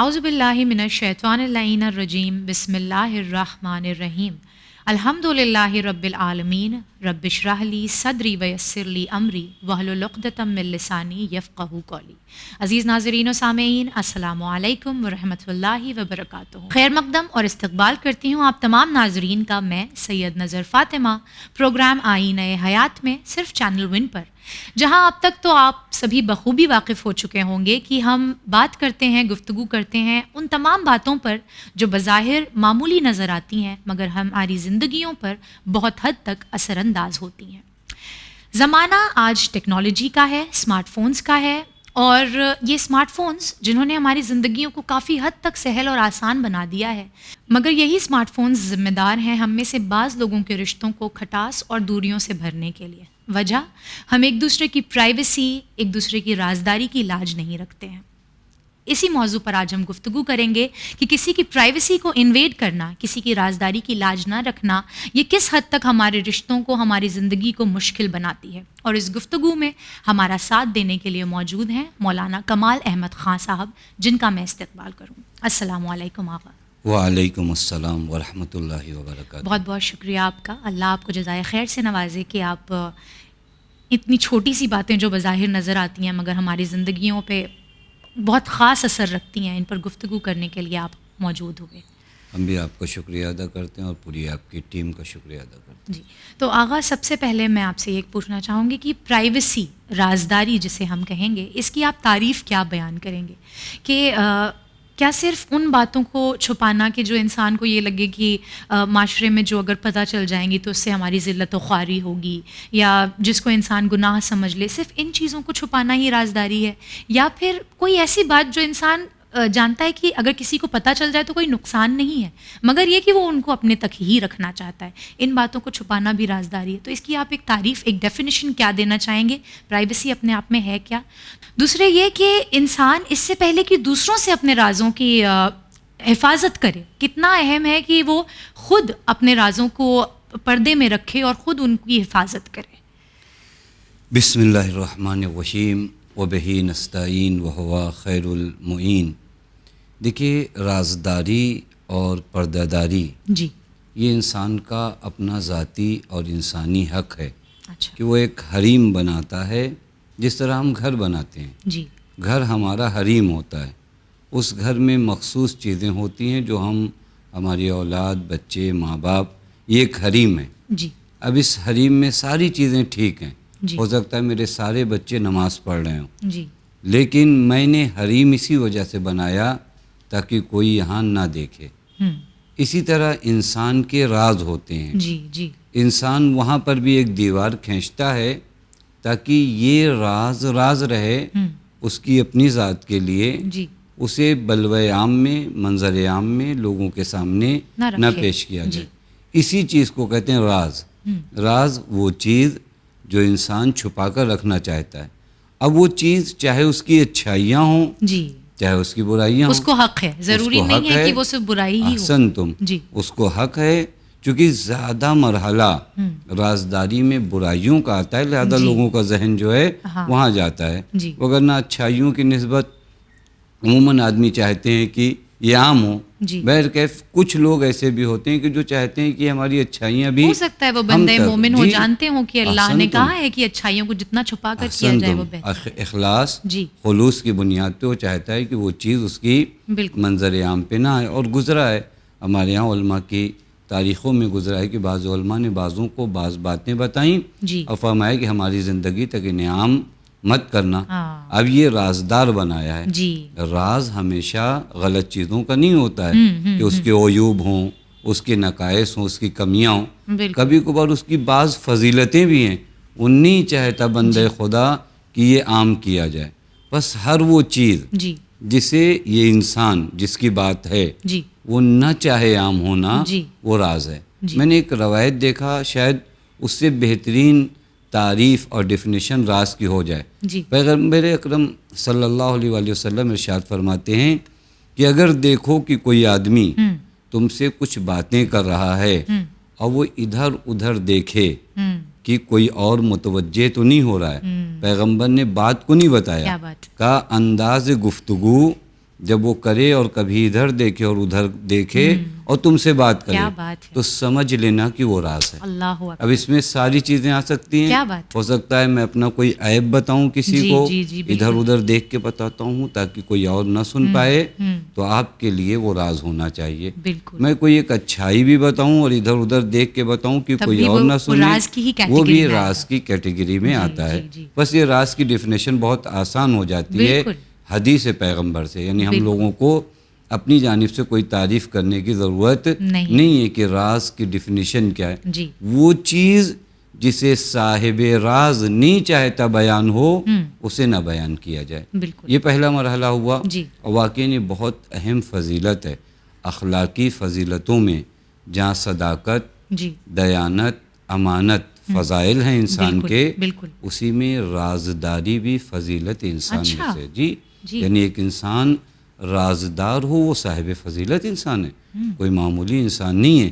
اعوذ باللہ من الشیطان اللعین الرجیم بسم اللہ الرحمن الرحیم الحمد للہ رب العالمین رب اشرح لی صدری ویسر لی امری واحلل عقدۃ من لسانی یفقہوا قولی۔ عزیز ناظرین و سامعین، السلام علیکم ورحمۃ اللہ وبرکاتہ۔ خیر مقدم اور استقبال کرتی ہوں آپ تمام ناظرین کا میں سید نظر فاطمہ پروگرام آئینہ حیات میں، صرف چینل ون پر، جہاں اب تک تو آپ سبھی بخوبی واقف ہو چکے ہوں گے کہ ہم بات کرتے ہیں، گفتگو کرتے ہیں ان تمام باتوں پر جو بظاہر معمولی نظر آتی ہیں مگر ہماری زندگیوں پر بہت حد تک اثر انداز ہوتی ہیں۔ زمانہ آج ٹیکنالوجی کا ہے، اسمارٹ فونز کا ہے، اور یہ اسمارٹ فونز جنہوں نے ہماری زندگیوں کو کافی حد تک سہل اور آسان بنا دیا ہے، مگر یہی اسمارٹ فونز ذمہ دار ہیں ہم میں سے بعض لوگوں کے رشتوں کو کھٹاس اور دوریوں سے بھرنے کے لیے۔ وجہ، ہم ایک دوسرے کی پرائیویسی، ایک دوسرے کی رازداری کی لاج نہیں رکھتے ہیں۔ اسی موضوع پر آج ہم گفتگو کریں گے کہ کسی کی پرائیویسی کو انویڈ کرنا، کسی کی رازداری کی لاج نہ رکھنا، یہ کس حد تک ہمارے رشتوں کو، ہماری زندگی کو مشکل بناتی ہے۔ اور اس گفتگو میں ہمارا ساتھ دینے کے لیے موجود ہیں مولانا کمال احمد خان صاحب، جن کا میں استقبال کروں۔ السلام علیکم آقا۔ وعلیکم السلام ورحمۃ اللہ وبرکاتہ۔ بہت بہت شکریہ آپ کا، اللہ آپ کو جزائے خیر سے نوازے کہ آپ اتنی چھوٹی سی باتیں جو بظاہر نظر آتی ہیں مگر ہماری زندگیوں پہ بہت خاص اثر رکھتی ہیں، ان پر گفتگو کرنے کے لیے آپ موجود ہوئے۔ ہم بھی آپ کا شکریہ ادا کرتے ہیں اور پوری آپ کی ٹیم کا شکریہ ادا کرتے ہیں۔ جی، تو آغا سب سے پہلے میں آپ سے یہ پوچھنا چاہوں گی کہ پرائیویسی، رازداری جسے ہم کہیں گے، اس کی آپ تعریف کیا بیان کریں گے؟ کہ کیا صرف ان باتوں کو چھپانا کہ جو انسان کو یہ لگے کہ معاشرے میں جو اگر پتہ چل جائیں گی تو اس سے ہماری ذلت و خواری ہوگی، یا جس کو انسان گناہ سمجھ لے، صرف ان چیزوں کو چھپانا ہی رازداری ہے؟ یا پھر کوئی ایسی بات جو انسان جانتا ہے کہ اگر کسی کو پتہ چل جائے تو کوئی نقصان نہیں ہے، مگر یہ کہ وہ ان کو اپنے تک ہی رکھنا چاہتا ہے، ان باتوں کو چھپانا بھی رازداری ہے؟ تو اس کی آپ ایک تعریف، ایک ڈیفینیشن کیا دینا چاہیں گے؟ پرائیویسی اپنے آپ میں ہے کیا؟ دوسرے یہ کہ انسان اس سے پہلے کہ دوسروں سے اپنے رازوں کی حفاظت کرے، کتنا اہم ہے کہ وہ خود اپنے رازوں کو پردے میں رکھے اور خود ان کی حفاظت کرے۔ بسم اللہ الرحمن الرحیم وبہ نستعین وہو خیر المعین۔ دیکھیے، رازداری اور پردہ داری جی، یہ انسان کا اپنا ذاتی اور انسانی حق ہے اچھا، کہ وہ ایک حریم بناتا ہے، جس طرح ہم گھر بناتے ہیں۔ جی، گھر ہمارا حریم ہوتا ہے، اس گھر میں مخصوص چیزیں ہوتی ہیں جو ہم، ہماری اولاد، بچے، ماں باپ، یہ ایک حریم ہے۔ جی، اب اس حریم میں ساری چیزیں ٹھیک ہیں، جی، ہو سکتا ہے میرے سارے بچے نماز پڑھ رہے ہوں، جی، لیکن میں نے حریم اسی وجہ سے بنایا تاکہ کوئی یہاں نہ دیکھے۔ اسی طرح انسان کے راز ہوتے ہیں، جی، جی، انسان وہاں پر بھی ایک دیوار کھینچتا ہے تاکہ یہ راز راز رہے، اس کی اپنی ذات کے لیے، جی، اسے بلوے عام میں، منظر عام میں، لوگوں کے سامنے نہ رکھے۔ پیش کیا جائے۔ جی، اسی چیز کو کہتے ہیں راز۔ راز وہ چیز جو انسان چھپا کر رکھنا چاہتا ہے۔ اب وہ چیز چاہے اس کی اچھائیاں ہوں، جی، چاہے اس کی برائیاں ہوں، اس کو حق ہے، ضروری نہیں ہے کہ وہ صرف برائی ہی ہو۔ احسن تم، جی، اس کو حق ہے، چونکہ زیادہ مرحلہ رازداری میں برائیوں کا آتا ہے، لہذا لوگوں کا ذہن جو ہے وہاں جاتا ہے، جی، وگرنہ اچھائیوں کی نسبت عموماً آدمی چاہتے ہیں کہ یہ عام ہو۔ جی، بہرکیف کچھ لوگ ایسے بھی ہوتے ہیں کہ جو چاہتے ہیں کہ ہماری اچھائیاں بھی ہو سکتا ہے وہ بندے مومن ہو، جانتے ہوں کہ اللہ نے احسن تم، کہا ہے کہ اچھائیوں کو جتنا چھپا کر کیا احسن جائے تم، وہ بہتر۔ اخلاص، جی، خلوص کی بنیاد پہ وہ چاہتا ہے کہ وہ چیز اس کی بالکل، منظر عام پہ نہ آئے۔ اور گزرا ہے ہمارے یہاں علماء کی تاریخوں میں گزرا ہے کہ بعض علماء نے بعضوں کو بعض باتیں بتائیں جی، اور فرمایا کہ ہماری زندگی تک انہیں عام مت کرنا۔ ہاں، اب یہ رازدار بنایا ہے۔ جی، راز ہمیشہ غلط چیزوں کا نہیں ہوتا ہے کہ اس کے عیوب ہوں، اس کے نقائص ہوں، اس کی کمیاں ہوں۔ بالکل، کبھی کبھار اس کی بعض فضیلتیں بھی ہیں، وہ نہیں چاہتا بندے خدا کہ یہ عام کیا جائے۔ بس ہر وہ چیز جی، جسے یہ انسان، جس کی بات ہے، جی، وہ نہ چاہے عام ہونا، جی، وہ راز ہے۔ جی، میں نے ایک روایت دیکھا، شاید اس سے بہترین تعریف اور ڈیفینیشن راز کی ہو جائے۔ جی، پیغمبر اکرم صلی اللہ علیہ وآلہ وسلم ارشاد فرماتے ہیں کہ اگر دیکھو کہ کوئی آدمی تم سے کچھ باتیں کر رہا ہے اور وہ ادھر ادھر دیکھے کہ کوئی اور متوجہ تو نہیں ہو رہا ہے، پیغمبر نے بات کو نہیں بتایا، کیا بات، کا انداز گفتگو جب وہ کرے اور کبھی ادھر دیکھے اور ادھر دیکھے اور تم سے بات کرے کیا بات ہے، تو سمجھ لینا کہ وہ راز ہے. اللہ اکبر. اب اس میں ساری چیزیں آ سکتی ہیں. کیا بات ہو سکتا ہے میں اپنا کوئی عیب بتاؤں کسی جی کو، جی جی ادھر بالکل. ادھر دیکھ کے بتاتا ہوں تاکہ کوئی اور نہ سن پائے، تو آپ کے لیے وہ راز ہونا چاہیے. بالکل. میں کوئی ایک اچھائی بھی بتاؤں اور ادھر ادھر دیکھ کے بتاؤں کہ تب کوئی بھی اور وہ نہ سنے، راز کی ہی وہ کیٹیگری بھی میں آئے راز گا. کی کیٹیگری میں جی آتا ہے. جی جی بس یہ راز کی ڈیفینیشن بہت آسان ہو جاتی ہے بالکل حدیث پیغمبر سے. یعنی ہم بالکل. لوگوں کو اپنی جانب سے کوئی تعریف کرنے کی ضرورت نہیں ہے کہ راز کی ڈیفینیشن کیا ہے. جی وہ چیز جسے صاحب راز نہیں چاہتا بیان ہو اسے نہ بیان کیا جائے. بالکل. یہ پہلا مرحلہ ہوا. جی اور واقعی یہ بہت اہم فضیلت ہے اخلاقی فضیلتوں میں، جہاں صداقت، جی دیانت، امانت فضائل ہیں انسان بالکل کے، بالکل. اسی میں رازداری بھی فضیلت انسان میں اچھا. سے. جی جی. یعنی ایک انسان رازدار ہو وہ صاحب فضیلت انسان ہے، کوئی معمولی انسان نہیں ہے.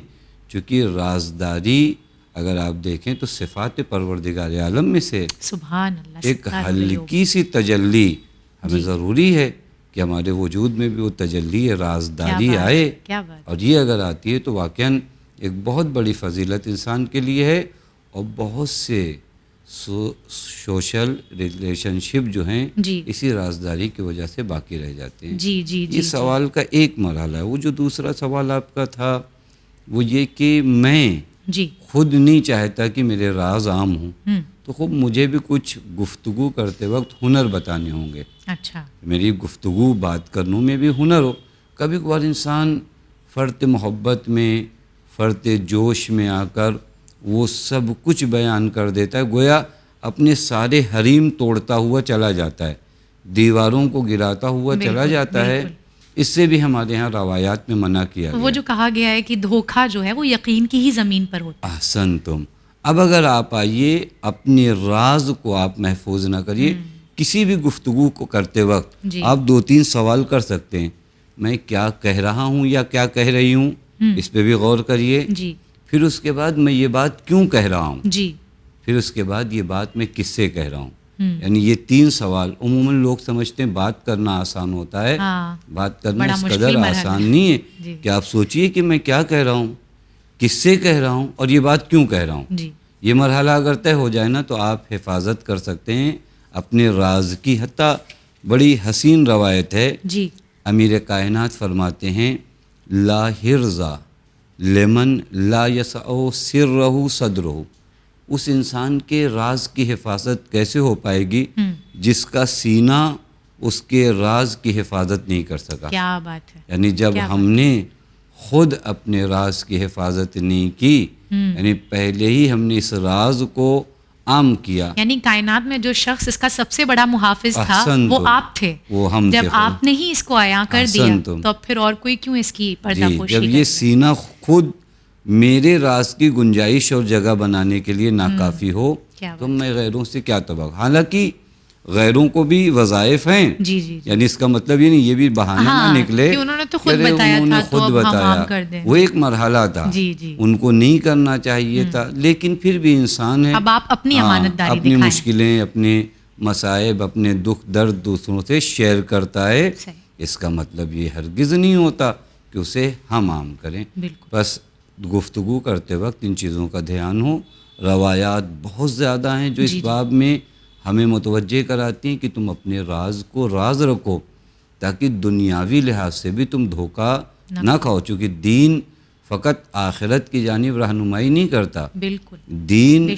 چونکہ رازداری اگر آپ دیکھیں تو صفات پروردگار عالم میں سے سبحان اللہ. ایک ستار علیہ ہو. ہلکی سی تجلی ہمیں جی. ضروری ہے کہ ہمارے وجود میں بھی وہ تجلی کیا رازداری بات آئے. ہے، کیا بات. اور یہ اگر آتی ہے تو واقعاً ایک بہت بڑی فضیلت انسان کے لیے ہے. اور بہت سے سوشل ریلیشن شپ جو ہیں جی اسی رازداری کی وجہ سے باقی رہ جاتے ہیں. جی جی جی یہ سوال کا ایک مرحلہ ہے. وہ جو دوسرا سوال آپ کا تھا وہ یہ کہ میں جی خود نہیں چاہتا کہ میرے راز عام ہوں، ہوں. تو خوب مجھے بھی کچھ گفتگو کرتے وقت ہنر بتانے ہوں گے. اچھا. میری گفتگو بات کرنوں میں بھی ہنر ہو. کبھی کبھار انسان فرط محبت میں، فرط جوش میں آ کر وہ سب کچھ بیان کر دیتا ہے، گویا اپنے سارے حریم توڑتا ہوا چلا جاتا ہے، دیواروں کو گراتا ہوا چلا بالکل، جاتا ہے. بالکل. اس سے بھی ہمارے ہاں روایات میں منع کیا گیا وہ جو کہا گیا ہے کہ دھوکہ جو ہے وہ یقین کی ہی زمین پر ہوتا ہے. احسن تم. اب اگر آپ آئیے اپنے راز کو آپ محفوظ نہ کریے. کسی بھی گفتگو کو کرتے وقت جی. آپ 2-3 سوال کر سکتے ہیں. میں کیا کہہ رہا ہوں یا کیا کہہ رہی ہوں، اس پہ بھی غور کریے. جی پھر اس کے بعد میں یہ بات کیوں کہہ رہا ہوں، جی پھر اس کے بعد یہ بات میں کس سے کہہ رہا ہوں. یعنی یہ 3 سوال. عموماً لوگ سمجھتے ہیں بات کرنا آسان ہوتا ہے، ہاں بات کرنا بڑا اس مشکل قدر مرحلہ آسان ہے. نہیں ہے جی کہ آپ سوچئے کہ میں کیا کہہ رہا ہوں، کس سے کہہ رہا ہوں اور یہ بات کیوں کہہ رہا ہوں. جی یہ مرحلہ اگر طے ہو جائے نا تو آپ حفاظت کر سکتے ہیں اپنے راز کی. حتیٰ بڑی حسین روایت ہے، جی امیر کائنات فرماتے ہیں لا حرزا لمن لا یسع سرہ صدرہ. اس انسان کے راز کی حفاظت کیسے ہو پائے گی جس کا سینہ اس کے راز کی حفاظت نہیں کر سکا. کیا بات ہے. یعنی جب ہم نے خود اپنے راز کی حفاظت نہیں کی، یعنی پہلے ہی ہم نے اس راز کو عام کیا. یعنی کائنات میں جو شخص اس کا سب سے بڑا محافظ تھا احسن وہ تم. آپ تھے. وہ ہم جب تھے. آپ نے ہی اس کو عیاں کر احسن دیا تم. تو اب پھر اور کوئی کیوں اس کی پردہ جی پوشی جب یہ سینہ خود میرے راز کی گنجائش اور جگہ بنانے کے لیے ناکافی ہو تو میں غیروں سے کیا توقع. حالانکہ غیروں کو بھی وظائف ہیں، جی جی یعنی اس کا مطلب یہ نہیں یہ بھی بہانہ نہ نکلے کہ انہوں نے تو خود کہ ارے بتایا انہوں نے تھا تو خود اب ہم عام بتایا. کر دیں. وہ ایک مرحلہ تھا، جی جی ان کو نہیں کرنا چاہیے تھا، لیکن پھر بھی انسان ہے. اب آپ اپنی امانت داری اپنی دکھائیں. مشکلیں، اپنے مصائب، اپنے دکھ درد دوسروں سے شیئر کرتا ہے. صحیح. اس کا مطلب یہ ہرگز نہیں ہوتا کہ اسے ہم عام کریں. بالکل. بس گفتگو کرتے وقت ان چیزوں کا دھیان ہو. روایات بہت زیادہ ہیں جو اس باب میں ہمیں متوجہ کراتی ہیں کہ تم اپنے راز کو راز رکھو تاکہ دنیاوی لحاظ سے بھی تم دھوکہ نہ کھاؤ. چونکہ دین فقط آخرت کی جانب رہنمائی نہیں کرتا، بالکل دین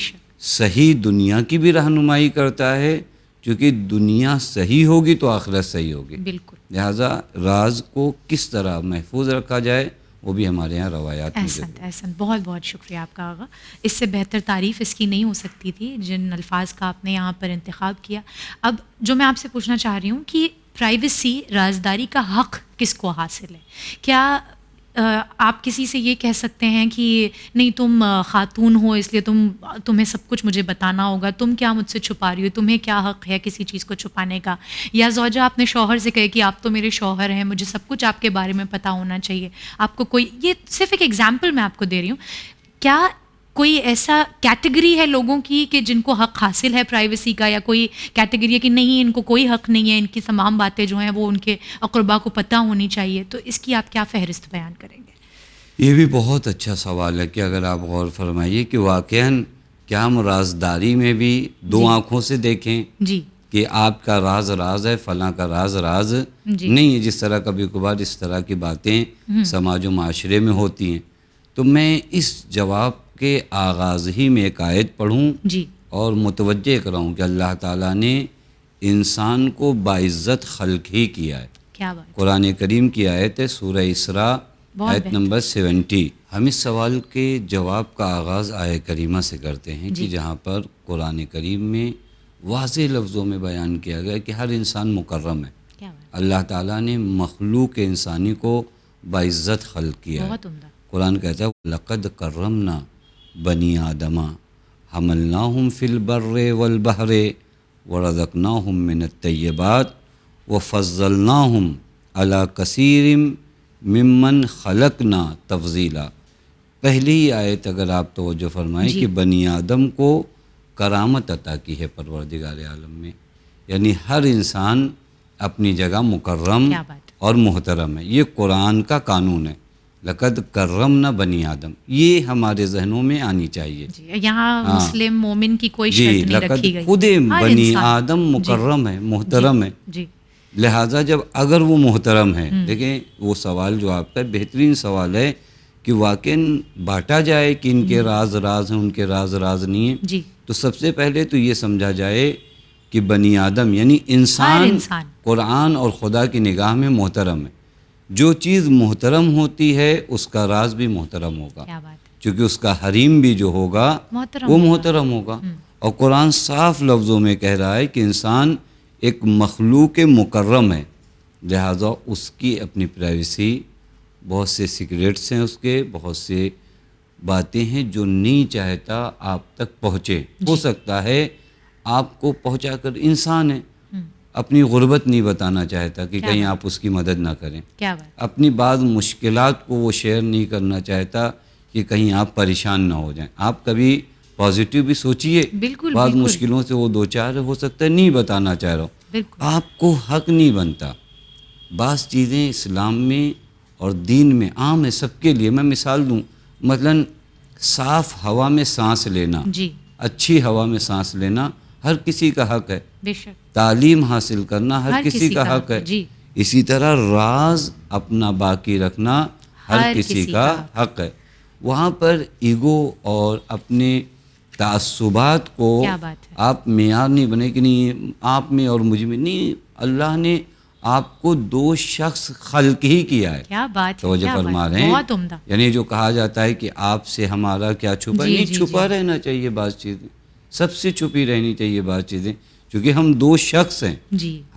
صحیح دنیا کی بھی رہنمائی کرتا ہے. چونکہ دنیا صحیح ہوگی تو آخرت صحیح ہوگی. بالکل. لہٰذا راز کو کس طرح محفوظ رکھا جائے وہ بھی ہمارے یہاں روایات میں احسن. بہت بہت شکریہ آپ کا آغا. اس سے بہتر تعریف اس کی نہیں ہو سکتی تھی جن الفاظ کا آپ نے یہاں پر انتخاب کیا. اب جو میں آپ سے پوچھنا چاہ رہی ہوں کہ پرائیویسی، رازداری کا حق کس کو حاصل ہے؟ کیا آپ کسی سے یہ کہہ سکتے ہیں کہ نہیں تم خاتون ہو اس لیے تمہیں سب کچھ مجھے بتانا ہوگا، تم کیا مجھ سے چھپا رہی ہو، تمہیں کیا حق ہے کسی چیز کو چھپانے کا؟ یا زوجہ اپنے شوہر سے کہے کہ آپ تو میرے شوہر ہیں، مجھے سب کچھ آپ کے بارے میں پتہ ہونا چاہیے. آپ کو کوئی، یہ صرف ایک ایگزامپل میں آپ کو دے رہی ہوں. کیا کوئی ایسا کیٹیگری ہے لوگوں کی کہ جن کو حق حاصل ہے پرائیویسی کا، یا کوئی کیٹیگری ہے کہ نہیں ان کو کوئی حق نہیں ہے، ان کی تمام باتیں جو ہیں وہ ان کے اقربا کو پتہ ہونی چاہیے، تو اس کی آپ کیا فہرست بیان کریں گے؟ یہ بھی بہت اچھا سوال ہے کہ اگر آپ غور فرمائیے کہ واقعاً کیا ہم رازداری میں بھی دو آنکھوں سے دیکھیں جی کہ آپ کا راز راز ہے، فلاں کا راز راز نہیں ہے، جس طرح کبھی کبھار اس طرح کی باتیں سماج و معاشرے میں ہوتی ہیں. تو میں اس جواب کے آغاز ہی میں ایک آیت پڑھوں جی اور متوجہ کراؤں کہ اللہ تعالیٰ نے انسان کو باعزت خلق ہی کیا ہے. کیا بات، قرآن کریم کی آیت ہے سورہ اسراء آیت نمبر 70. ہم اس سوال کے جواب کا آغاز آیہ کریمہ سے کرتے ہیں کہ جہاں پر قرآن کریم میں واضح لفظوں میں بیان کیا گیا کہ ہر انسان مکرم ہے. کیا بات، اللہ تعالیٰ نے مخلوق انسانی کو باعزت خلق کیا ہے. بہت عمدہ. قرآن کہتا ہے لقد کرمنا بنی آدم حملناہم فی البر والبحر ورزقناہم من الطیبات وفضلناہم علی کثیر ممن خلقنا تفضیلا. پہلی آیت اگر آپ توجہ فرمائیں کہ بنی آدم کو کرامت عطا کی ہے پروردگار عالم میں، یعنی ہر انسان اپنی جگہ مکرم اور محترم ہے. یہ قرآن کا قانون ہے، لقد کرمنا بنی آدم، یہ ہمارے ذہنوں میں آنی چاہیے. یہاں مسلم مومن کی کوئی شرط نہیں رکھی گئی، خود بنی آدم مکرم ہے، محترم ہے. لہٰذا جب اگر وہ محترم ہے، دیکھیں وہ سوال جو آپ کا بہترین سوال ہے کہ واقعاً بانٹا جائے کہ ان کے راز راز ہیں، ان کے راز راز نہیں ہیں. تو سب سے پہلے تو یہ سمجھا جائے کہ بنی آدم یعنی انسان قرآن اور خدا کی نگاہ میں محترم ہے. جو چیز محترم ہوتی ہے اس کا راز بھی محترم ہوگا، چونکہ اس کا حریم بھی جو ہوگا وہ محترم ہوگا. اور قرآن صاف لفظوں میں کہہ رہا ہے کہ انسان ایک مخلوق مکرم ہے، لہٰذا اس کی اپنی پرائیویسی، بہت سے سیکریٹس ہیں، اس کے بہت سے باتیں ہیں جو نہیں چاہتا آپ تک پہنچے. ہو سکتا ہے آپ کو پہنچا کر انسان ہے، اپنی غربت نہیں بتانا چاہتا کہ کہیں آپ اس کی مدد نہ کریں. اپنی بعض مشکلات کو وہ شیئر نہیں کرنا چاہتا کہ کہیں آپ پریشان نہ ہو جائیں. آپ کبھی پازیٹیو بھی سوچئے، بعض مشکلوں سے وہ دو چار ہو سکتا ہے نہیں بتانا چاہ رہا ہوں. آپ کو حق نہیں بنتا. بعض چیزیں اسلام میں اور دین میں عام ہے سب کے لیے. میں مثال دوں، مثلاً صاف ہوا میں سانس لینا، اچھی ہوا میں سانس لینا ہر کسی کا حق ہے. تعلیم حاصل کرنا ہر کسی کا حق ہے. اسی طرح راز اپنا باقی رکھنا ہر کسی کا حق ہے. وہاں پر ایگو اور اپنے تعصبات کو آپ معیار نہیں بنے کہ نہیں آپ میں اور مجھ میں نہیں. اللہ نے آپ کو دو شخص خلق ہی کیا ہے. کیا بات، توجہ فرما رہے ہیں. یعنی جو کہا جاتا ہے کہ آپ سے ہمارا کیا چھپا، نہیں چھپا رہنا چاہیے. بعض چیزیں سب سے چھپی رہنی چاہیے، بعض چیزیں، کیونکہ ہم دو شخص ہیں،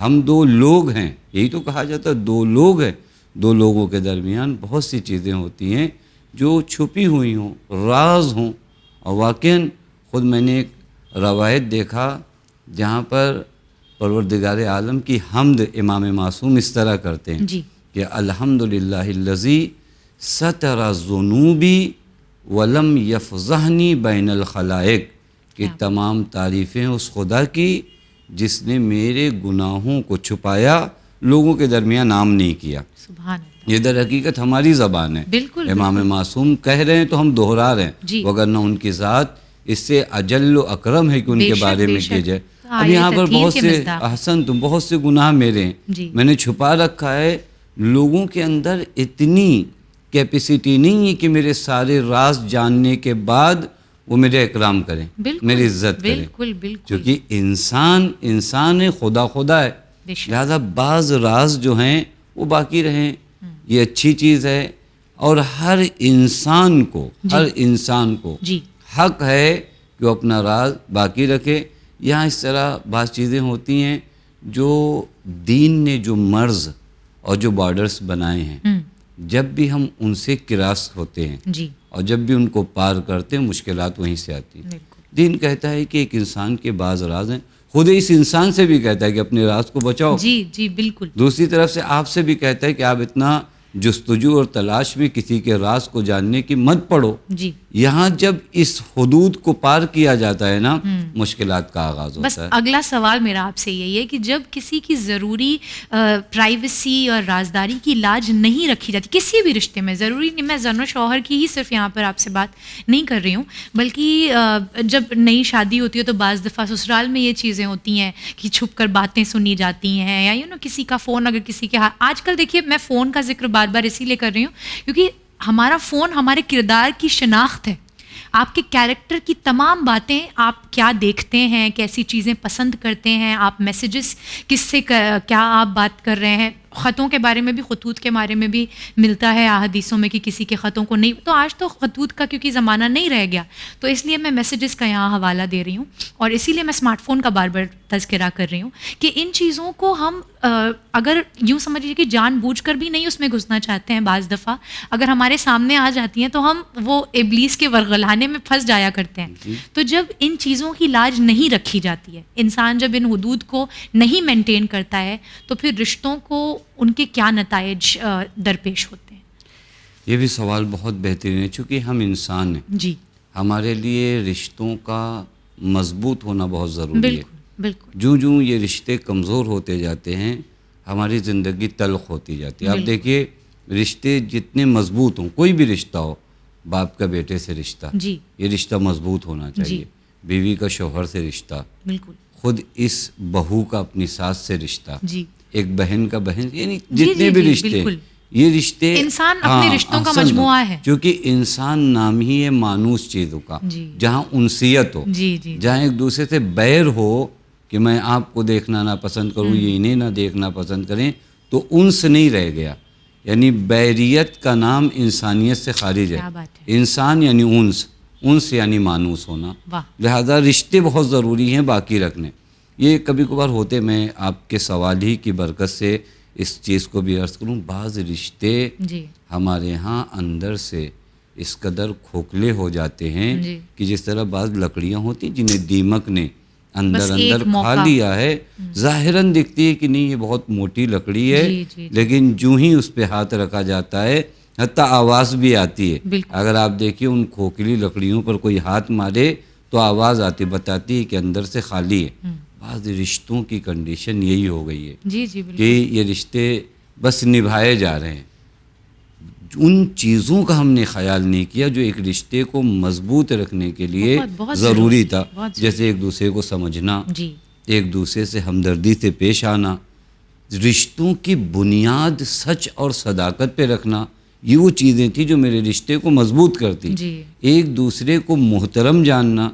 ہم دو لوگ ہیں. یہی تو کہا جاتا ہے دو لوگ ہیں. دو لوگوں کے درمیان بہت سی چیزیں ہوتی ہیں جو چھپی ہوئی ہوں، راز ہوں. اور واقعاً خود میں نے ایک روایت دیکھا جہاں پر پروردگار عالم کی حمد امام معصوم اس طرح کرتے ہیں کہ الحمدللہ الذی ستر ذنوبی ولم یفضحنی بین الخلائق، کہ تمام تعریفیں اس خدا کی جس نے میرے گناہوں کو چھپایا، لوگوں کے درمیان عام نہیں کیا. سبحان اللہ. یہ در حقیقت ہماری زبان ہے. امام معصوم کہہ رہے ہیں تو ہم دہرا رہے ہیں، وگرنہ ان کی ذات اس سے اجل و اکرم ہے کہ ان کے بارے میں کیا جائے. اب یہاں پر بہت سے احسن تم بہت سے گناہ میرے ہیں، میں نے چھپا رکھا ہے. لوگوں کے اندر اتنی کیپیسٹی نہیں ہے کہ میرے سارے راز جاننے کے بعد وہ میرے اکرام کریں، میری عزت کریں. کیونکہ انسان ہے، خدا ہے. لہذا بعض راز جو ہیں وہ باقی رہیں، یہ اچھی چیز ہے. اور ہر انسان کو حق ہے کہ وہ اپنا راز باقی رکھے. یہاں اس طرح بعض چیزیں ہوتی ہیں جو دین نے جو مرز اور جو بارڈرز بنائے ہیں، جب بھی ہم ان سے کراس ہوتے ہیں اور جب بھی ان کو پار کرتے ہیں مشکلات وہیں سے آتی ہیں. دین کہتا ہے کہ ایک انسان کے بعض راز ہیں، خود اس انسان سے بھی کہتا ہے کہ اپنے راز کو بچاؤ. بالکل. دوسری طرف سے آپ سے بھی کہتا ہے کہ آپ اتنا جستجو اور تلاش میں کسی کے راز کو جاننے کی مت پڑو. جی یہاں جب اس حدود کو پار کیا جاتا ہے نا مشکلات کا آغاز ہوتا بس ہے. اگلا سوال میرا آپ سے یہی ہے کہ جب کسی کی ضروری پرائیویسی اور رازداری کی لاج نہیں رکھی جاتی کسی بھی رشتے میں، ضروری نہیں میں زن و شوہر کی ہی صرف یہاں پر آپ سے بات نہیں کر رہی ہوں، بلکہ جب نئی شادی ہوتی ہے تو بعض دفعہ سسرال میں یہ چیزیں ہوتی ہیں کہ چھپ کر باتیں سنی جاتی ہیں، یا کسی کا فون اگر کسی کے ہاتھ، آج کل دیکھیے میں فون کا ذکر بار بار اسی لیے کر رہی ہوں کیونکہ ہمارا فون ہمارے کردار کی شناخت ہے. آپ کے کیریکٹر کی تمام باتیں، آپ کیا دیکھتے ہیں، کیسی چیزیں پسند کرتے ہیں، آپ میسیجز کس سے کیا آپ بات کر رہے ہیں، خطوں کے بارے میں بھی، خطوط کے بارے میں بھی ملتا ہے احادیثوں میں کہ کسی کے خطوں کو نہیں، تو آج تو خطوط کا کیونکہ زمانہ نہیں رہ گیا تو اس لیے میں میسیجز کا یہاں حوالہ دے رہی ہوں، اور اسی لیے میں اسمارٹ فون کا بار بار تذکرہ کر رہی ہوں کہ ان چیزوں کو ہم اگر یوں سمجھ لیجیے کہ جان بوجھ کر بھی نہیں اس میں گھسنا چاہتے ہیں، بعض دفعہ اگر ہمارے سامنے آ جاتی ہیں تو ہم وہ ابلیس کے ورغلانے میں پھنس جایا کرتے ہیں. تو جب ان چیزوں کی لاج نہیں رکھی جاتی ہے، انسان جب ان حدود کو نہیں مینٹین کرتا ہے تو پھر رشتوں کو ان کے کیا نتائج درپیش ہوتے ہیں؟ یہ بھی سوال بہت بہترین ہے. چونکہ ہم انسان ہیں جی، ہمارے لیے رشتوں کا مضبوط ہونا بہت ضروری ہے. بالکل بالکل. جو یہ رشتے کمزور ہوتے جاتے ہیں ہماری زندگی تلخ ہوتی جاتی ہے. آپ دیکھیے رشتے جتنے مضبوط ہوں، کوئی بھی رشتہ ہو، باپ کا بیٹے سے رشتہ، جی یہ رشتہ مضبوط ہونا چاہیے. بیوی کا شوہر سے رشتہ، بالکل. خود اس بہو کا اپنی ساس سے رشتہ، جی ایک بہن کا بہن، یعنی جی جتنے بھی رشتے، بالکل. یہ رشتے انسان اپنے رشتوں کا مجموعہ ہے. کیونکہ انسان نام ہی ہے مانوس چیزوں کا، جی جہاں انسیت ہو، جی جی جہاں ایک دوسرے سے بیر ہو کہ میں آپ کو دیکھنا نہ پسند کروں، یہ انہیں نہ دیکھنا پسند کریں، تو انس نہیں رہ گیا. یعنی بیریت کا نام انسانیت سے خارج ہے. کیا بات ہے. انسان یعنی انس یعنی مانوس ہونا. واہ. لہذا رشتے بہت ضروری ہیں باقی رکھنے. یہ کبھی کبھار ہوتے، میں آپ کے سوال ہی کی برکت سے اس چیز کو بھی عرض کروں، بعض رشتے جی ہمارے ہاں اندر سے اس قدر کھوکھلے ہو جاتے ہیں جی کہ جس طرح بعض لکڑیاں ہوتی جنہیں دیمک نے بس ایک اندر موقع کھا لیا ہے، ظاہراً دکھتی ہے کہ نہیں یہ بہت موٹی لکڑی ہے، جی جی لیکن جو ہی اس پہ ہاتھ رکھا جاتا ہے حتیٰ آواز بھی آتی ہے. بالکل. اگر آپ دیکھیے ان کھوکھلی لکڑیوں پر کوئی ہاتھ مارے تو آواز آتی، بتاتی ہے کہ اندر سے خالی ہے. بعض رشتوں کی کنڈیشن یہی ہو گئی ہے جی جی بالکل. کہ یہ رشتے بس نبھائے جا رہے ہیں. ان چیزوں کا ہم نے خیال نہیں کیا جو ایک رشتے کو مضبوط رکھنے کے لیے بہت ضروری تھا. جیسے ایک دوسرے کو سمجھنا، جی ایک دوسرے سے ہمدردی سے پیش آنا، رشتوں کی بنیاد سچ اور صداقت پہ رکھنا، یہ وہ چیزیں تھیں جو میرے رشتے کو مضبوط کرتی. جی ایک دوسرے کو محترم جاننا،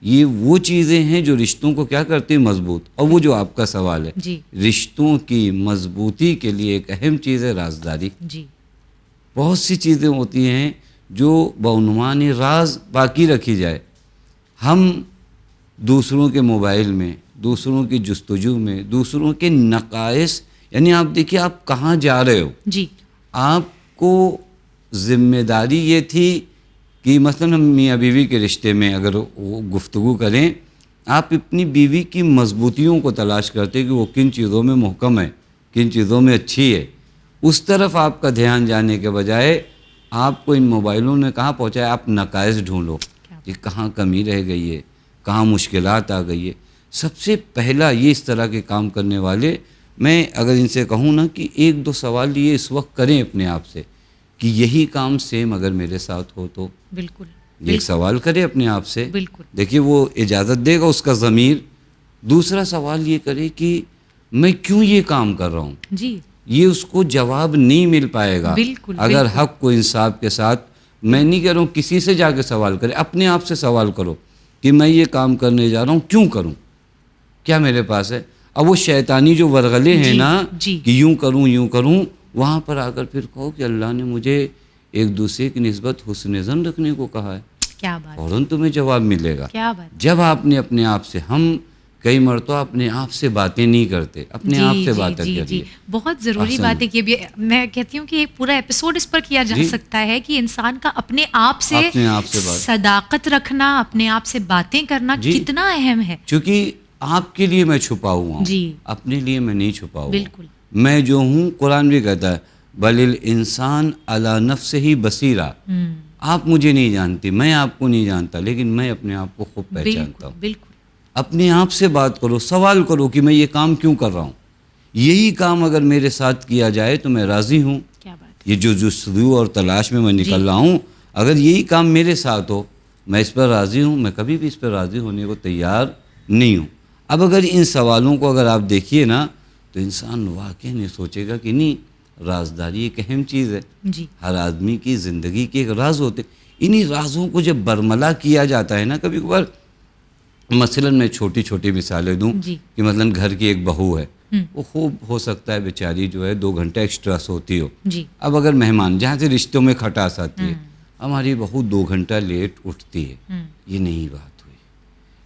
یہ وہ چیزیں ہیں جو رشتوں کو کیا کرتی ہیں مضبوط. اور وہ جو آپ کا سوال ہے، جی رشتوں کی مضبوطی کے لیے ایک اہم چیز ہے رازداری. جی بہت سی چیزیں ہوتی ہیں جو بعنوان راز باقی رکھی جائے. ہم دوسروں کے موبائل میں، دوسروں کی جستجو میں، دوسروں کے نقائص، یعنی آپ دیکھیے آپ کہاں جا رہے ہو، جی آپ کو ذمہ داری یہ تھی کہ مثلاً ہم میاں بیوی کے رشتے میں اگر وہ گفتگو کریں، آپ اپنی بیوی کی مضبوطیوں کو تلاش کرتے کہ وہ کن چیزوں میں محکم ہے، کن چیزوں میں اچھی ہے. اس طرف آپ کا دھیان جانے کے بجائے آپ کو ان موبائلوں نے کہاں پہنچایا، آپ نقائص ڈھونڈو کہ کہاں کمی رہ گئی ہے، کہاں مشکلات آ گئی ہے. سب سے پہلا یہ اس طرح کے کام کرنے والے، میں اگر ان سے کہوں نا کہ ایک دو سوال یہ اس وقت کریں اپنے آپ سے کہ یہی کام سیم اگر میرے ساتھ ہو تو، بالکل ایک سوال کرے اپنے آپ سے. بالکل. دیکھیے وہ اجازت دے گا اس کا ضمیر. دوسرا سوال یہ کرے کہ میں کیوں یہ کام کر رہا ہوں. جی یہ اس کو جواب نہیں مل پائے گا بالکل اگر بالکل. حق کو انصاف کے ساتھ. میں نہیں کہہ رہا ہوں کسی سے جا کے سوال کرے، اپنے آپ سے سوال کرو کہ میں یہ کام کرنے جا رہا ہوں کیوں کروں، کیا میرے پاس ہے. اب وہ شیطانی جو ورغلے ہیں نا کہ یوں کروں، وہاں پر آ کر پھر کہو کہ اللہ نے مجھے ایک دوسرے کی نسبت حسن ظن رکھنے کو کہا ہے. کیا بات، فوراً تمہیں جواب ملے گا. کیا بات. جب آپ نے اپنے آپ سے، ہم کئی مرتبہ اپنے آپ سے باتیں نہیں کرتے، اپنے آپ سے باتیں کریے. بہت ضروری بات ہے کہ میں کہتی ہوں کہ ایک پورا ایپیسوڈ اس پر کیا جا سکتا ہے کہ انسان کا اپنے آپ سے صداقت رکھنا، اپنے آپ سے باتیں کرنا کتنا اہم ہے. چونکہ آپ کے لیے میں چھپا ہوا ہوں، جی اپنے لیے میں نہیں چھپا ہوا. بالکل. میں جو ہوں، قرآن بھی کہتا ہے بل الانسان علی نفسہ بصیرہ، آپ مجھے نہیں جانتی، میں آپ کو نہیں جانتا، لیکن میں اپنے آپ کو خوب پہچانتا ہوں. بالکل. اپنے آپ سے بات کرو، سوال کرو کہ میں یہ کام کیوں کر رہا ہوں، یہی کام اگر میرے ساتھ کیا جائے تو میں راضی ہوں. کیا بات. یہ جو جستجو اور تلاش میں نکل رہا ہوں، اگر یہی کام میرے ساتھ ہو، میں اس پر راضی ہوں، میں کبھی بھی اس پر راضی ہونے کو تیار نہیں ہوں. اب اگر ان سوالوں کو اگر آپ دیکھیے نا تو انسان واقعی نہیں سوچے گا کہ نہیں، رازداری ایک اہم چیز ہے. جی. ہر آدمی کی زندگی کے ایک راز ہوتے، انہی رازوں کو جب برملا کیا جاتا ہے نا کبھی کبھار، مثلا میں چھوٹی چھوٹی مثالیں دوں کہ مثلا گھر کی ایک بہو ہے، وہ خوب ہو سکتا ہے بیچاری جو ہے 2 گھنٹہ ایکسٹرا سوتی ہو. اب اگر مہمان جہاں سے رشتوں میں کھٹاس آتی ہے، ہماری بہو 2 گھنٹہ لیٹ اٹھتی ہے، یہ نہیں بات ہوئی،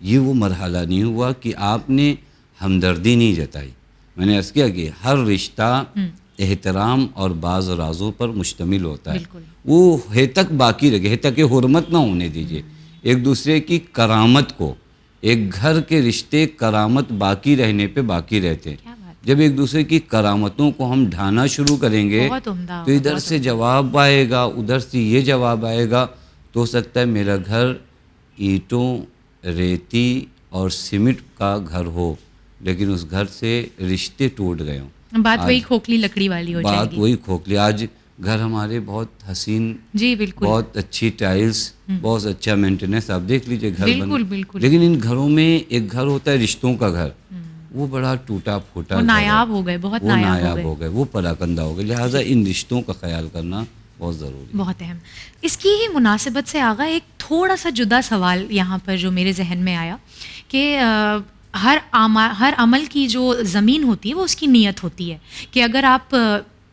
یہ وہ مرحلہ نہیں ہوا کہ آپ نے ہمدردی نہیں جتائی. میں نے عرض کیا کہ ہر رشتہ احترام اور بعض رازوں پر مشتمل ہوتا ہے، وہ ہے تک باقی رکھے، ہے تک حرمت نہ ہونے دیجیے ایک دوسرے کی کرامت کو. ایک گھر کے رشتے کرامت باقی رہنے پہ باقی رہتے ہیں. جب ایک دوسرے کی کرامتوں کو ہم ڈھانا شروع کریں گے تو ادھر سے جواب آئے گا، ادھر سے یہ جواب آئے گا، تو ہو سکتا ہے میرا گھر اینٹوں، ریتی اور سیمنٹ کا گھر ہو، لیکن اس گھر سے رشتے ٹوٹ گئے ہوں. بات وہی کھوکھلی لکڑی والی ہو جائے گی. بات وہی کھوکھلی. آج گھر ہمارے بہت حسین، جی بالکل، بہت اچھی ٹائلز، بہت اچھا مینٹیننس، آپ دیکھ لیجئے گھر بالکل بن، بالکل. لیکن ان گھروں میں ایک گھر ہوتا ہے رشتوں کا گھر، وہ بڑا ٹوٹا پھوٹا، وہ نایاب ہو گئے، بہت نایاب ہو گئے، وہ پراکندہ ہو گئے. لہٰذا ان رشتوں کا خیال کرنا بہت ضروری ہے. بہت اہم. اس کی ہی مناسبت سے آغا ایک تھوڑا سا جدا سوال یہاں پر جو میرے ذہن میں آیا کہ ہر عمل کی جو زمین ہوتی ہے وہ اس کی نیت ہوتی ہے، کہ اگر آپ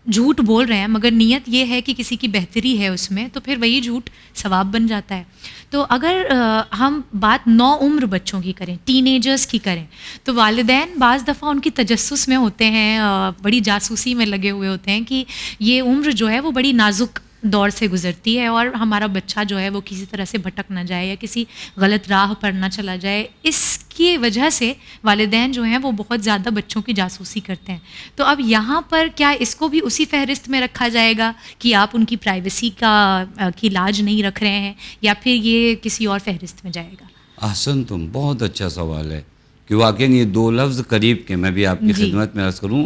جھوٹ بول رہے ہیں مگر نیت یہ ہے کہ کسی کی بہتری ہے اس میں، تو پھر وہی جھوٹ ثواب بن جاتا ہے. تو اگر ہم بات نو عمر بچوں کی کریں، ٹین ایجرز کی کریں، تو والدین بعض دفعہ ان کی تجسس میں ہوتے ہیں، بڑی جاسوسی میں لگے ہوئے ہوتے ہیں کہ یہ عمر جو ہے وہ بڑی نازک دور سے گزرتی ہے اور ہمارا بچہ جو ہے وہ کسی طرح سے بھٹک نہ جائے یا کسی غلط راہ پر نہ چلا جائے. اس کی وجہ سے والدین جو ہیں وہ بہت زیادہ بچوں کی جاسوسی کرتے ہیں. تو اب یہاں پر کیا اس کو بھی اسی فہرست میں رکھا جائے گا کہ آپ ان کی پرائیویسی کی لاج نہیں رکھ رہے ہیں، یا پھر یہ کسی اور فہرست میں جائے گا؟ احسن، تم بہت اچھا سوال ہے کہ واقعی یہ 2 لفظ قریب کے میں بھی آپ کی خدمت میں عرض کروں،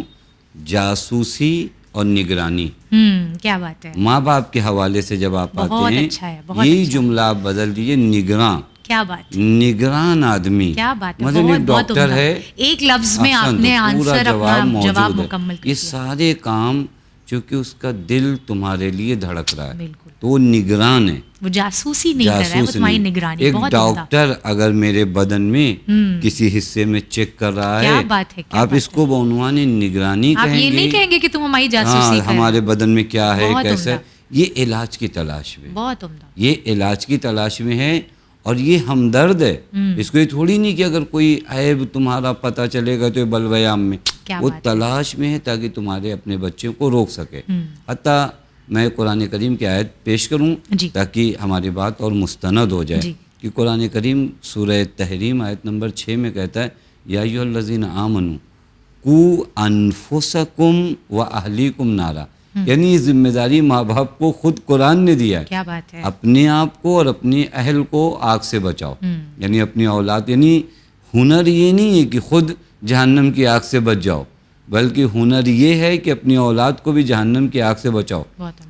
جاسوسی اور نگرانی. کیا بات ہے. ماں باپ کے حوالے سے جب آپ آتے ہیں، یہی جملہ آپ بدل دیجیے، نگراں. کیا بات. نگران آدمی. کیا بات ہے. مطلب ایک ڈاکٹر ہے، ایک لفظ میں آپ نے آنسر اپنا جواب مکمل کر دیا. یہ سارے کام چونکہ اس کا دل تمہارے لیے دھڑک رہا ہے، بالکل، تو وہ نگران ہے، وہ جاسوسی نہیں کر رہا ہے، وہ تمہاری نگرانی. ایک ڈاکٹر اگر میرے بدن میں کسی حصے میں چیک کر رہا ہے، آپ اس کو بعنوان نگرانی کہیں گے. آپ یہ نہیں کہیں گے کہ تم ہماری جاسوسی کر، ہمارے بدن میں کیا ہے، کیسا. یہ علاج کی تلاش میں، بہت عمدہ، یہ علاج کی تلاش میں ہے، اور یہ ہمدرد ہے. اس کو یہ تھوڑی نہیں کہ اگر کوئی عیب تمہارا پتہ چلے گا تو یہ بلوے عام میں، وہ تلاش میں ہے تاکہ تمہارے اپنے بچوں کو روک سکے. حتیٰ میں قرآن کریم کی آیت پیش کروں تاکہ ہماری بات اور مستند ہو جائے کہ قرآن کریم سورہ تحریم آیت نمبر 6 میں کہتا ہے، یا ایھا الذین آمنوا قوا انفسکم واہلیکم نارا. یعنی یہ ذمہ داری ماں باپ کو خود قرآن نے دیا ہے. کیا بات ہے. اپنے آپ کو اور اپنے اہل کو آگ سے بچاؤ. یعنی اپنی اولاد، یعنی ہنر یہ نہیں ہے کہ خود جہنم کی آگ سے بچ جاؤ، بلکہ ہنر یہ ہے کہ اپنی اولاد کو بھی جہنم کی آگ سے بچاؤ.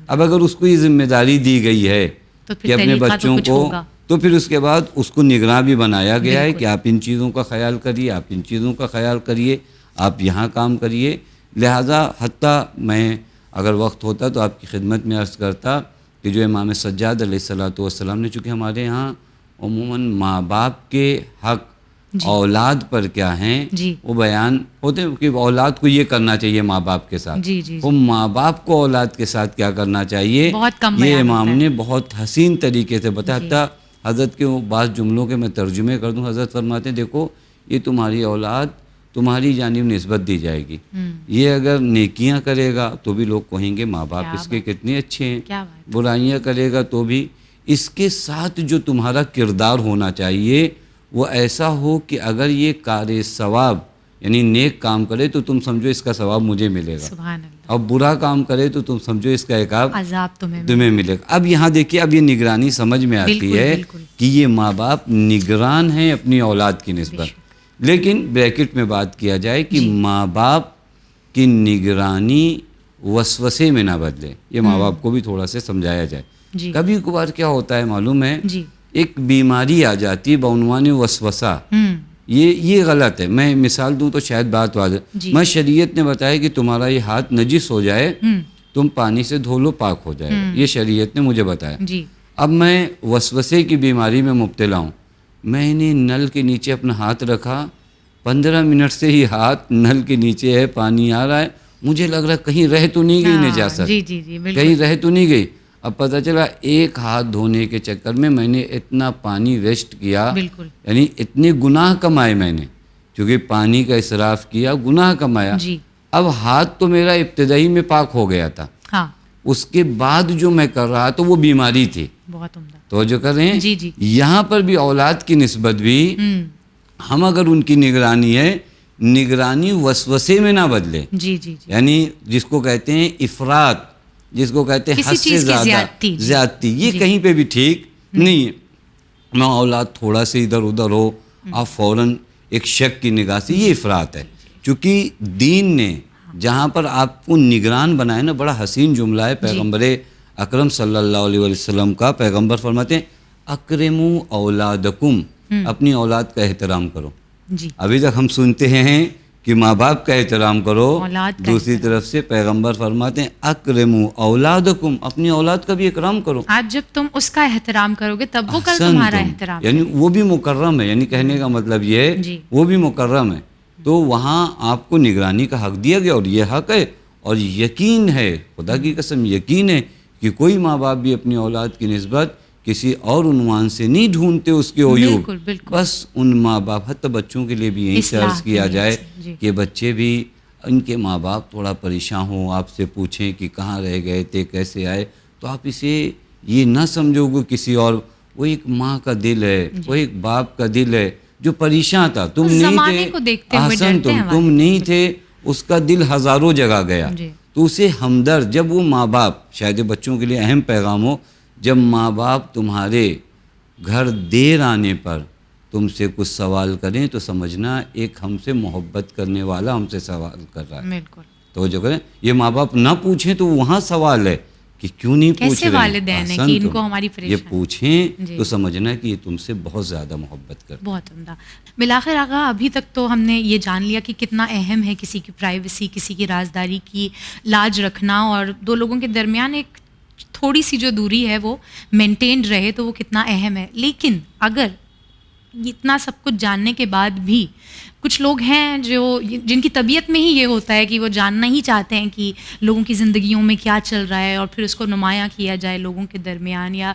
اب اگر اس کو یہ ذمہ داری دی گئی ہے کہ اپنے بچوں کو، تو پھر اس کے بعد اس کو نگراں بھی بنایا گیا ہے کہ آپ ان چیزوں کا خیال کریے، آپ ان چیزوں کا خیال کریے، آپ یہاں کام کریے. لہٰذا حتیٰ میں اگر وقت ہوتا تو آپ کی خدمت میں عرض کرتا کہ جو امام سجاد علیہ الصلوۃ والسلام نے، چونکہ ہمارے یہاں عموماً ماں باپ کے حق اولاد پر کیا ہیں وہ بیان ہوتے ہیں کہ اولاد کو یہ کرنا چاہیے ماں باپ کے ساتھ، وہ ماں باپ کو اولاد کے ساتھ کیا کرنا چاہیے، یہ امام نے بہت حسین طریقے سے بتایا. حتیٰ حضرت کے بعض جملوں کے میں ترجمے کر دوں. حضرت فرماتے ہیں دیکھو یہ تمہاری اولاد تمہاری جانب نسبت دی جائے گی، یہ اگر نیکیاں کرے گا تو بھی لوگ کہیں گے ماں باپ اس کے کتنے اچھے ہیں، برائیاں کرے گا تو بھی. اس کے ساتھ جو تمہارا کردار ہونا چاہیے وہ ایسا ہو کہ اگر یہ کار ثواب یعنی نیک کام کرے تو تم سمجھو اس کا ثواب مجھے ملے گا. سبحان اللہ. اور برا کام کرے تو تم سمجھو اس کا عقاب عذاب تمہیں ملے گا. اب یہاں دیکھیے، اب یہ نگرانی سمجھ میں آتی ہے کہ یہ ماں باپ نگران ہیں اپنی اولاد کی نسبت. لیکن بریکٹ میں بات کیا جائے کہ ماں باپ کی نگرانی وسوسے میں نہ بدلے. یہ ماں باپ کو بھی تھوڑا سا سمجھایا جائے. کبھی کبھار کیا ہوتا ہے معلوم ہے، ایک بیماری آ جاتی ہے بعنوان وسوسہ. یہ غلط ہے. میں مثال دوں تو شاید بات واضح. میں شریعت نے بتایا کہ تمہارا یہ ہاتھ نجس ہو جائے تم پانی سے دھو لو، پاک ہو جائے گا. یہ شریعت نے مجھے بتایا. اب میں وسوسے کی بیماری میں مبتلا ہوں. میں نے نل کے نیچے اپنا ہاتھ رکھا، 15 منٹ سے ہی ہاتھ نل کے نیچے ہے، پانی آ رہا ہے. مجھے لگ رہا ہے کہیں رہ تو نہیں گئی نجاست، کہیں رہ تو نہیں گئی. اب پتہ چلا ایک ہاتھ دھونے کے چکر میں نے اتنا پانی ویسٹ کیا، یعنی اتنے گناہ کمائے میں نے، کیونکہ پانی کا اسراف کیا، گناہ کمایا. اب ہاتھ تو میرا ابتدائی میں پاک ہو گیا تھا، اس کے بعد جو میں کر رہا تو وہ بیماری تھی. بہت عمدہ. تو جو کر رہے ہیں یہاں پر بھی اولاد کی نسبت بھی ہم اگر ان کی نگرانی ہے، نگرانی وسوسے میں نہ بدلے. یعنی جس کو کہتے ہیں افراط، جس کو کہتے ہیں حد سے زیادہ زیادتی، یہ کہیں پہ بھی ٹھیک نہیں ہے. میں اولاد تھوڑا سے ادھر ادھر ہو آپ فوراً ایک شک کی نگاہ سے، یہ افراط ہے. چونکہ دین نے جہاں پر آپ کو نگران بنائے نا، بڑا حسین جملہ ہے پیغمبر اکرم صلی اللہ علیہ وسلم کا. پیغمبر فرماتے ہیں اکرموا اولادکم، اپنی اولاد کا احترام کرو. ابھی تک ہم سنتے ہیں کہ ماں باپ کا احترام کرو، دوسری طرف سے پیغمبر فرماتے ہیں اکرموا اولادکم، اپنی اولاد کا بھی اکرام کرو. آج جب تم اس کا احترام کرو گے تب وہ کل تمہارا احترام، یعنی وہ بھی مکرم ہے. یعنی کہنے کا مطلب یہ ہے وہ بھی مکرم ہے. تو وہاں آپ کو نگرانی کا حق دیا گیا، اور یہ حق ہے. اور یقین ہے، خدا کی قسم یقین ہے کہ کوئی ماں باپ بھی اپنی اولاد کی نسبت کسی اور عنوان سے نہیں ڈھونڈتے اس کے عیوب. بس ان ماں باپ، حتی بچوں کے لیے بھی یہی سے عرض کیا جائے کہ بچے بھی، ان کے ماں باپ تھوڑا پریشان ہوں، آپ سے پوچھیں کہ کہاں رہ گئے تھے، کیسے آئے، تو آپ اسے یہ نہ سمجھو گے کسی اور. وہ ایک ماں کا دل ہے، وہ ایک باپ کا دل ہے جو پریشان تھا. تم نہیں تھے، احسن تم نہیں تھے، اس کا دل ہزاروں جگہ گیا. تو اسے ہمدرد، جب وہ ماں باپ، شاید بچوں کے لیے اہم پیغام ہو، جب ماں باپ تمہارے گھر دیر آنے پر تم سے کچھ سوال کریں تو سمجھنا ایک ہم سے محبت کرنے والا ہم سے سوال کر رہا ہے. تو جو کریں یہ ماں باپ نہ پوچھیں تو وہاں سوال ہے کہ کیوں نہیں پوچھ رہے ہیں. کہ ان کو ہماری یہ پوچھیں تو سمجھنا کہ یہ تم سے بہت زیادہ محبت کرتے. بہت عمدہ. بالآخر آغا ابھی تک تو ہم نے یہ جان لیا کہ کتنا اہم ہے کسی کی پرائیویسی، کسی کی رازداری کی لاج رکھنا، اور دو لوگوں کے درمیان ایک تھوڑی سی جو دوری ہے وہ مینٹینڈ رہے تو وہ کتنا اہم ہے. لیکن اگر اتنا سب کچھ جاننے کے بعد بھی کچھ لوگ ہیں جن کی طبیعت میں ہی یہ ہوتا ہے کہ وہ جاننا ہی چاہتے ہیں کہ لوگوں کی زندگیوں میں کیا چل رہا ہے اور پھر اس کو نمایاں کیا جائے لوگوں کے درمیان، یا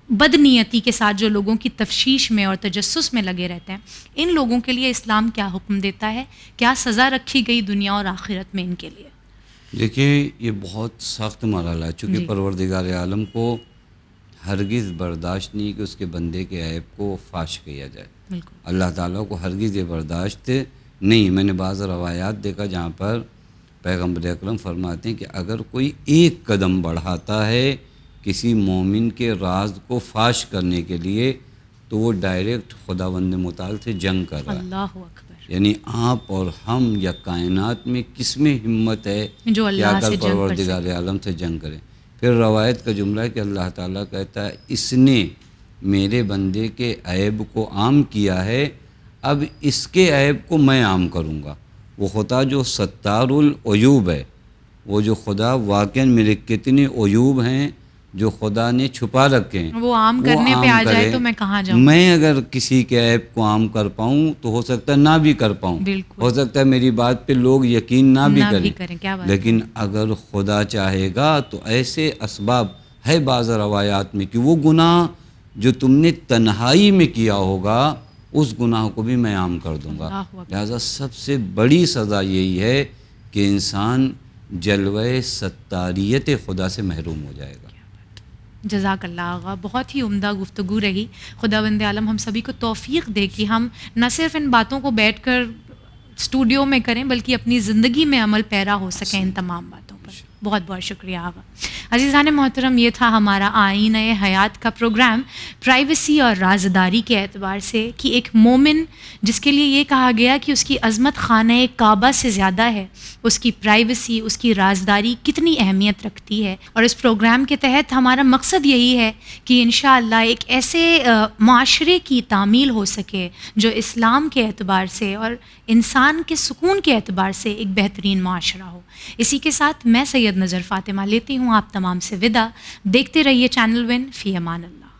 بدنیتی کے ساتھ جو لوگوں کی تفشیش میں اور تجسس میں لگے رہتے ہیں، ان لوگوں کے لیے اسلام کیا حکم دیتا ہے؟ کیا سزا رکھی گئی دنیا اور آخرت میں ان کے لیے؟ دیکھیے یہ بہت سخت مرحلہ ہے، چونکہ پروردگار عالم کو ہرگز برداشت نہیں کہ اس کے بندے کے عیب کو فاش کیا جائے. اللہ تعالیٰ کو ہرگز یہ برداشت نہیں. میں نے بعض روایات دیکھا جہاں پر پیغمبر اکرم فرماتے ہیں کہ اگر کوئی ایک قدم بڑھاتا ہے کسی مومن کے راز کو فاش کرنے کے لیے تو وہ ڈائریکٹ خداوند متعال سے جنگ کر رہا ہے. اللہ اکبر. یعنی آپ اور ہم یا کائنات میں کس میں ہمت ہے جو کہ اگر پروردگار عالم سے جنگ کرے. پھر روایت کا جملہ ہے کہ اللہ تعالیٰ کہتا ہے اس نے میرے بندے کے عیب کو عام کیا ہے، اب اس کے عیب کو میں عام کروں گا. وہ خدا جو ستار العیوب ہے، وہ جو خدا واقعاً میرے کتنے عیوب ہیں جو خدا نے چھپا رکھے ہیں، وہ عام کرنے پہ آ جائے تو میں کہاں جاؤں. میں اگر کسی کے عیب کو عام کر پاؤں تو ہو سکتا ہے نہ بھی کر پاؤں، ہو سکتا ہے میری بات پہ لوگ یقین نہ بھی کریں. لیکن اگر خدا چاہے گا تو ایسے اسباب ہے بعض روایات میں کہ وہ گناہ جو تم نے تنہائی میں کیا ہوگا اس گناہ کو بھی میں عام کر دوں گا. لہذا سب سے بڑی سزا یہی ہے کہ انسان جلوہ ستاریت خدا سے محروم ہو جائے گا. جزاک اللہ آغا، بہت ہی عمدہ گفتگو رہی. خداوند عالم ہم سبھی کو توفیق دے کہ ہم نہ صرف ان باتوں کو بیٹھ کر اسٹوڈیو میں کریں بلکہ اپنی زندگی میں عمل پیرا ہو سکیں ان تمام باتوں پر. بہت بہت شکریہ آغا. عزیزان محترم، یہ تھا ہمارا آئینہ حیات کا پروگرام پرائیویسی اور رازداری کے اعتبار سے کہ ایک مومن جس کے لیے یہ کہا گیا کہ اس کی عظمت خانہ کعبہ سے زیادہ ہے، اس کی پرائیویسی، اس کی رازداری کتنی اہمیت رکھتی ہے. اور اس پروگرام کے تحت ہمارا مقصد یہی ہے کہ انشاءاللہ ایک ایسے معاشرے کی تعمیل ہو سکے جو اسلام کے اعتبار سے اور انسان کے سکون کے اعتبار سے ایک بہترین معاشرہ ہو. اسی کے ساتھ میں سید نظر فاطمہ لیتی ہوں آپ تمام سے وداع. دیکھتے رہیے چینل ون. فی امان اللہ.